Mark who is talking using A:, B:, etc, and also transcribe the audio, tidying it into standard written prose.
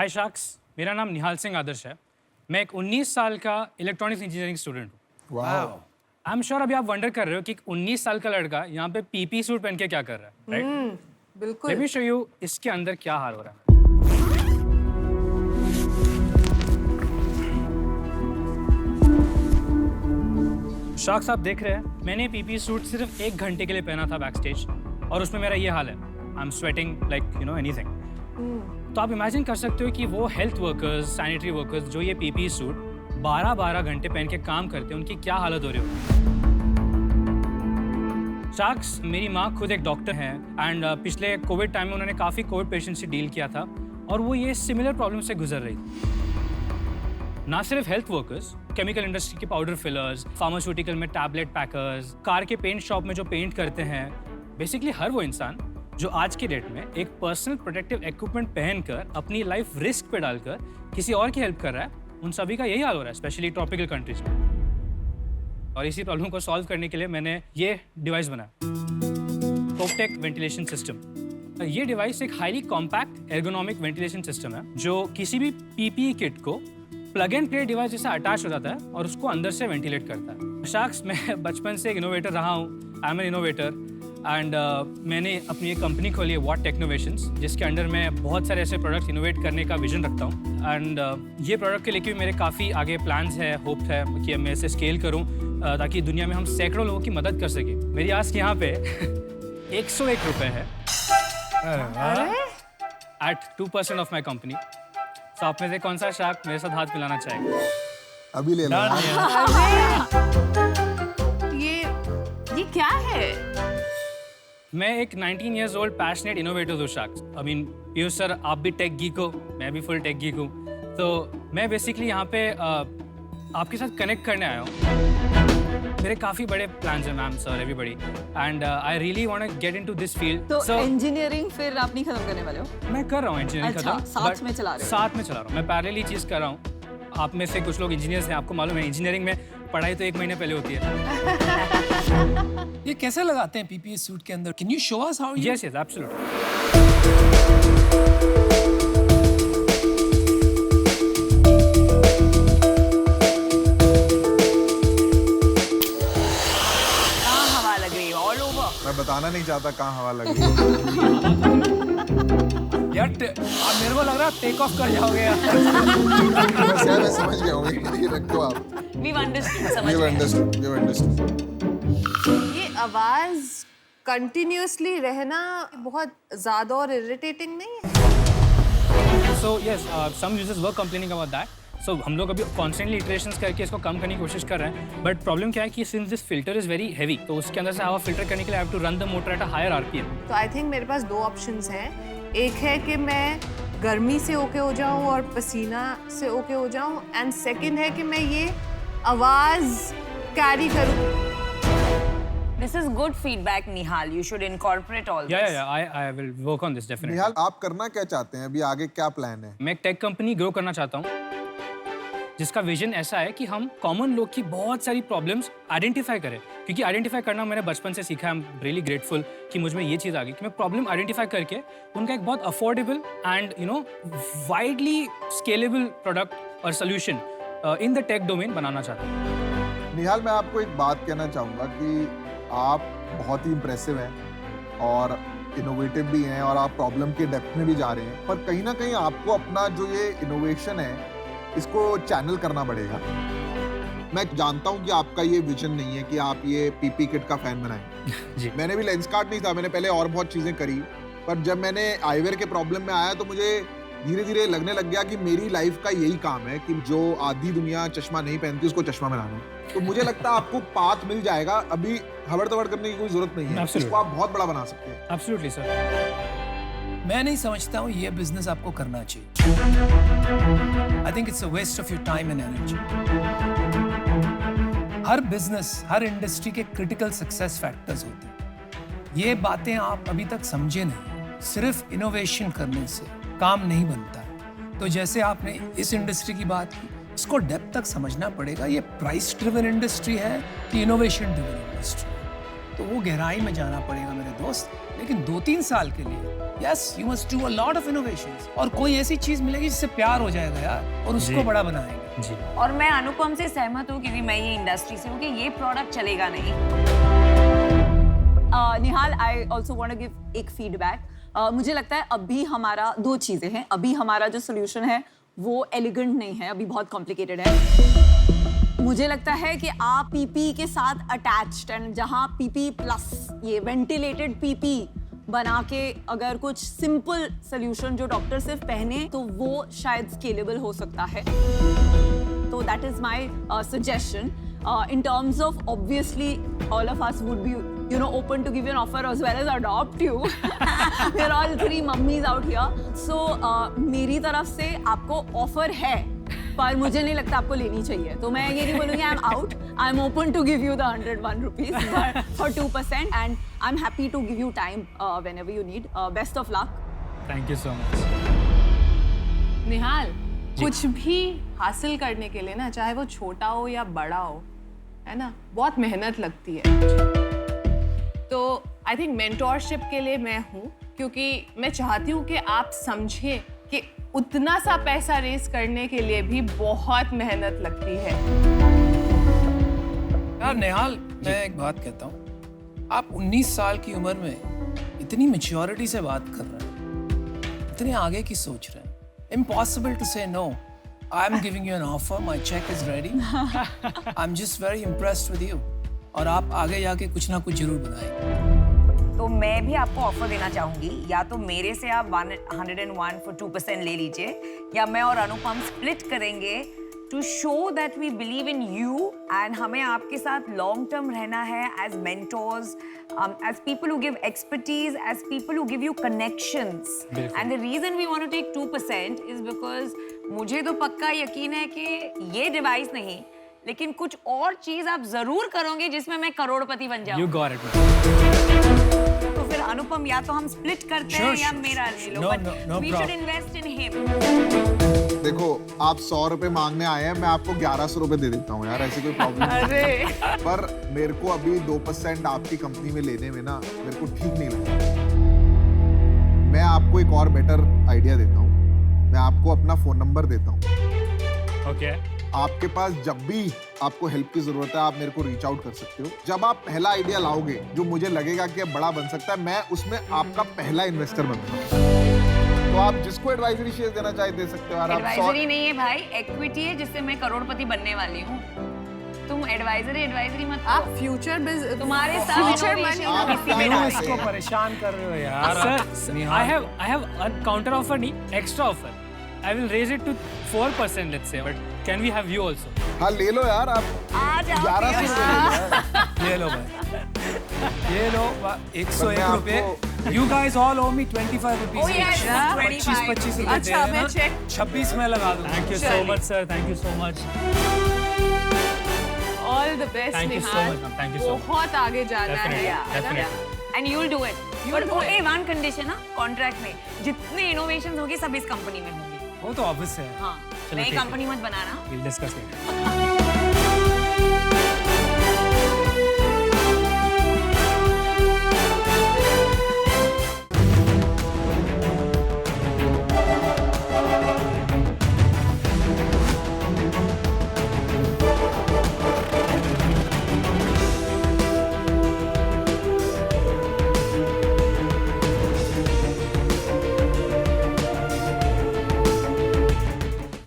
A: हाय sacks, मेरा नाम निहाल सिंह आदर्श है। मैं एक 19 साल का इलेक्ट्रॉनिक्स इंजीनियरिंग स्टूडेंट हूँ। आई एम श्योर अभी आप वंडर कर रहे हो कि एक 19 साल का लड़का यहाँ पे पीपी सूट पहन के क्या कर रहा है, राइट?
B: बिल्कुल।
A: लेट मी शो यू इसके अंदर क्या हाल हो रहा है। शाक्स, आप देख रहे हैं मैंने पीपी सूट सिर्फ 1 घंटे के लिए पहना था बैक स्टेज और उसमें मेरा ये हाल है। I am sweating like you know anything. तो आप इमेजिन कर सकते हो कि वो हेल्थ वर्कर्स, सैनिटरी वर्कर्स जो ये पीपी सूट 12-12 घंटे पहन के काम करते हैं, उनकी क्या हालत हो रही होगी। शाक्स, मेरी माँ खुद एक डॉक्टर है एंड पिछले कोविड टाइम में उन्होंने काफ़ी कोविड पेशेंट से डील किया था और वो ये सिमिलर प्रॉब्लम से गुजर रही थी। ना सिर्फ हेल्थ वर्कर्स, केमिकल इंडस्ट्री के पाउडर फिलर्स, फार्मास्यूटिकल में टैबलेट पैकर्स, कार के पेंट शॉप में जो पेंट करते हैं, बेसिकली हर वो इंसान जो आज के डेट में एक पर्सनल प्रोटेक्टिव इक्विपमेंट पहनकर अपनी लाइफ रिस्क पे डालकर किसी और की हेल्प कर रहा है, उन सभी का यही हाल हो रहा है, स्पेशली ट्रॉपिकल कंट्रीज में। और इसी प्रॉब्लम को सॉल्व करने के लिए मैंने ये डिवाइस बनाया, टोपटेक वेंटिलेशन सिस्टम। ये डिवाइस एक highly compact ergonomic ventilation system है जो किसी भी पीपीई किट को प्लग एंड प्ले डिवाइस जैसा अटैच हो जाता है और उसको अंदर से वेंटिलेट करता है। शाक्स, मैं बचपन से एक इनोवेटर रहा हूँ। I am N innovator and मैंने अपनी एक कंपनी खोली है, वॉट टेक्नोवेशंस, जिसके अंडर मैं बहुत सारे ऐसे प्रोडक्ट्स इनोवेट करने का विजन रखता हूँ। एंड ये प्रोडक्ट के लेके भी मेरे काफ़ी आगे प्लान्स है, होप है कि मैं इसे स्केल करूँ ताकि दुनिया में हम सैकड़ों लोगों की मदद कर सकें। मेरी आस्क यहाँ पे 101 रुपये है एट 2% ऑफ माई कंपनी। तो आप में से कौन सा शार्क मेरे साथ हाथ मिलाना चाहेगा?
C: अभी ले लो।
B: ये क्या है?
A: मैं एक 19 years old पैशनेट इनोवेटर हूँ sacks. I mean Piyush sir, आप भी टेक गीक हो, मैं भी फुल टेक गीक हूँ। तो मैं बेसिकली यहाँ पे आपके साथ कनेक्ट करने आया हूँ। मेरे काफ़ी बड़े प्लान्स हैं ma'am, sir, everybody, and I really want to get into this field.
B: तो इंजीनियरिंग फिर आप नहीं खत्म करने वाले हो?
A: मैं कर रहा हूँ इंजीनियरिंग
B: अच्छा,
A: खत्म।
B: साथ में चला रहे हो?
A: साथ में चला रहा हूँ, मैं पैरेलली चीज़ कर रहा हूँ। आप में से कुछ लोग इंजीनियर्स हैं, आपको मालूम है इंजीनियरिंग में पढ़ाई तो 1 महीने पहले होती है।
D: ये कैसे लगाते हैं पीपीई सूट के अंदर? Can you show us how?
A: Yes yes, absolutely.
B: कहाँ हवा लग रही है? All over?
C: मैं बताना नहीं चाहता कहाँ हवा लगी है।
D: यार अब मेरे को लग रहा है टेक ऑफ कर जाओगे यार।
C: मैं समझ गया हूँ, ये रखो आप।
B: We've understood, समझ
C: You've
B: गए।
C: understood, you've understood।
E: ये आवाज कंटिन्यूअसली रहना बहुत ज्यादा और इरिटेटिंग नहीं है?
A: So yes, some users were complaining about that. So हम लोग अभी कॉन्स्टेंटली इटरेशंस करके इसको कम करने की कोशिश कर रहे हैं। बट प्रॉब्लम क्या है कि since this filter is very heavy, तो उसके अंदर से हवा फिल्टर करने के लिए I have to run the motor at a higher RPM.
E: तो आई थिंक मेरे पास 2 ऑप्शंस हैं। एक है कि मैं गर्मी से ओके हो जाऊं और पसीना से ओके हो जाऊं, एंड सेकंड है कि मैं ये आवाज कैरी करूं।
B: This is good feedback, Nihal. You should incorporate all this.
A: Yeah, I will work on this definitely.
C: निहाल, आप करना क्या चाहते हैं? अभी आगे क्या प्लान है?
A: मैं एक टेक कंपनी ग्रो करना चाहता हूँ जिसका विजन ऐसा है कि हम कॉमन लोग की बहुत सारी प्रॉब्लम्स आइडेंटिफाई करें, क्योंकि आइडेंटिफाई करना मैंने बचपन से सीखा है। आई एम रियली ग्रेटफुल कि मुझ में ये चीज़ आ गई कि मैं प्रॉब्लम आइडेंटिफाई करके उनका एक बहुत affordable and you know widely scalable product और solution in the tech domain बनाना चाहता हूँ।
C: निहाल, मैं आपको एक बात कहना चाहूँगा कि आप बहुत ही इम्प्रेसिव हैं और इनोवेटिव भी हैं और आप प्रॉब्लम के डेप्थ में भी जा रहे हैं, पर कहीं ना कहीं आपको अपना जो ये इनोवेशन है इसको चैनल करना पड़ेगा। मैं जानता हूँ कि आपका ये विजन नहीं है कि आप ये पीपी किट का फैन बनाएं।
A: जी।
C: मैंने भी लेंसकार्ट नहीं था, मैंने पहले और बहुत चीज़ें करी, पर जब मैंने आईवेयर के प्रॉब्लम में आया तो मुझे धीरे धीरे लगने लग गया कि मेरी लाइफ का यही काम है कि जो आधी दुनिया चश्मा नहीं पहनती उसको चश्मा बनाना। तो मुझे लगता है आपको पाथ मिल जाएगा, अभी हबड़ तबड़ करने की कोई जरूरत नहीं है। इसको आप बहुत बड़ा बना सकते हैं।
A: Absolutely sir.
D: मैं नहीं समझता हूँ ये बिजनेस आपको करना चाहिए। I think it's a waste of your time and energy. हर बिजनेस, हर इंडस्ट्री के क्रिटिकल सक्सेस फैक्टर्स होते हैं। ये बातें आप अभी तक समझे नहीं। सिर्फ इनोवेशन करने से काम नहीं बनता है। तो जैसे आपने इस इंडस्ट्री की बात की, इसको डेप्थ तक समझना पड़ेगा। ये प्राइस ड्रिवन इंडस्ट्री है कि इनोवेशन ड्रिवन इंडस्ट्री? तो वो गहराई में जाना पड़ेगा मेरे दोस्त। लेकिन 2-3 साल के लिए yes you must do a lot of innovations, और कोई ऐसी चीज मिलेगी जिससे प्यार हो जाएगा यार, और उसको
A: जी।
D: बड़ा बनाएंगे।
A: जी
B: और मैं अनुपम से सहमत हूँ क्योंकि मैं ये इंडस्ट्री से हूँ कि ये प्रोडक्ट चलेगा नहीं।
F: Nihal, I also want to give एक फीडबैक। मुझे लगता है अभी हमारा 2 चीज़ें हैं। अभी हमारा जो सोल्यूशन है वो एलिगेंट नहीं है, अभी बहुत कॉम्प्लिकेटेड है। मुझे लगता है कि आप पीपी के साथ अटैच्ड, एंड जहाँ पीपी प्लस ये वेंटिलेटेड पीपी बना के अगर कुछ सिंपल सोल्यूशन जो डॉक्टर सिर्फ पहने तो वो शायद स्केलेबल हो सकता है। तो that is my suggestion. In terms of, obviously all of us would be, you know, open to give you an offer as well as adopt you. We're all 3 mummies out here. So मेरी तरफ से आपको offer है, पर मुझे नहीं लगता आपको लेनी चाहिए। तो मैं ये नहीं बोलूँगी I am out, I am open to give you the 101 rupees for 2%, and I'm happy to give you time whenever you need. Best of luck.
A: Thank you so much.
E: Nihal, कुछ भी हासिल करने के लिए ना, चाहे वो छोटा हो या बड़ा हो, है ना, बहुत मेहनत लगती है। तो आई थिंक मेंटोरशिप के लिए मैं हूँ, क्योंकि मैं चाहती हूँ कि आप समझें कि उतना सा पैसा रेस करने के लिए भी बहुत मेहनत लगती है।
D: यार नेहाल, मैं एक बात कहता हूँ, आप 19 साल की उम्र में इतनी मैच्योरिटी से बात कर रहे हैं, इतने आगे की सोच रहे हैं। Impossible to say no. I'm giving you an offer. My check is ready. I'm just very impressed with you. और आप आगे जाके कुछ ना कुछ जरूर बनाएंगे।
B: तो मैं भी आपको ऑफर देना चाहूंगी, या तो मेरे से आप 101 for 2% ले लीजिए, या मैं और अनुपम स्प्लिट करेंगे to show that we believe in you, and हमें आपके साथ लॉन्ग टर्म रहना है as mentors, as people who give expertise, as people who give you connections. And the reason we want to take 2% is because मुझे तो पक्का यकीन है कि ये डिवाइस नहीं, लेकिन कुछ और चीज आप जरूर करोगे जिसमें मैं करोड़पति बन जाऊं।
A: You got it.
B: तो फिर अनुपम, या तो हम स्प्लिट करते हैं या मेरा ले लो, but we should invest in him.
C: देखो, आप 100 रुपए मांगने आए हैं, मैं आपको 1100 रुपए दे देता हूँ यार, ऐसी कोई प्रॉब्लम नहीं। पर मेरे को अभी 2% आपकी कंपनी में लेने में ना मेरे को ठीक नहीं लगता। मैं आपको एक और बेटर आइडिया देता हूँ, मैं आपको अपना फोन नंबर देता हूँ।
A: Okay.
C: आपके पास जब भी आपको हेल्प की जरूरत है, आप मेरे को रीच आउट कर सकते हो। जब आप पहला आइडिया लाओगे जो मुझे लगेगा कि अब बड़ा बन सकता है, मैं उसमें आपका पहला इन्वेस्टर बनूंगा। तो आप जिसको एडवाइजरी शेयर देना चाहे दे सकते हो।
B: एडवाइजरी नहीं है भाई, इक्विटी है जिससे मैं करोड़पति बनने वाली हूँ। तुम एडवाइजरी मत
E: आप
B: करो।
E: फ्यूचर बिजनेस,
B: तुम्हारे साथ
E: फ्यूचर
B: innovation
E: मनी
B: का किसी में
D: क्यों
B: डाल
D: इसको परेशान कर रहे हो यार?
A: Sir, I have a counter offer, नहीं, extra offer. I will raise it to 4%, let's say. But can we have you also?
C: हाँ, ले लो यार आप।
B: आ जाओ
C: 1100
D: ये लो भाई, ये लो 101 रुपए।
C: आपको-
D: You guys all owe me 25 rupees
B: Oh yes,
D: each.
B: 25.
D: 25 रुपए
E: अच्छा,
D: दे
E: मैं
D: देना।
E: check-
D: 26 में लगा दूंगा।
A: Thank you so
E: चलिए।
A: much, sir. Thank you so much.
E: All the best
A: Thank you so
E: Nihal,
A: much, ma'am. Thank you so much.
E: बहुत आगे जाना
A: Definitely,
E: है, है ना?
A: definitely.
B: And you will do it.
E: You'll
B: पर
E: do it.
B: वन कंडीशन ना, contract में जितने इनोवेशंस होंगे सब इस कंपनी में होंगे।
D: वो तो ऑब्वियस है।
B: हाँ,
A: चलो,
B: नई
A: ठीक है।
B: कंपनी मत बनाना।
A: We'll discuss it.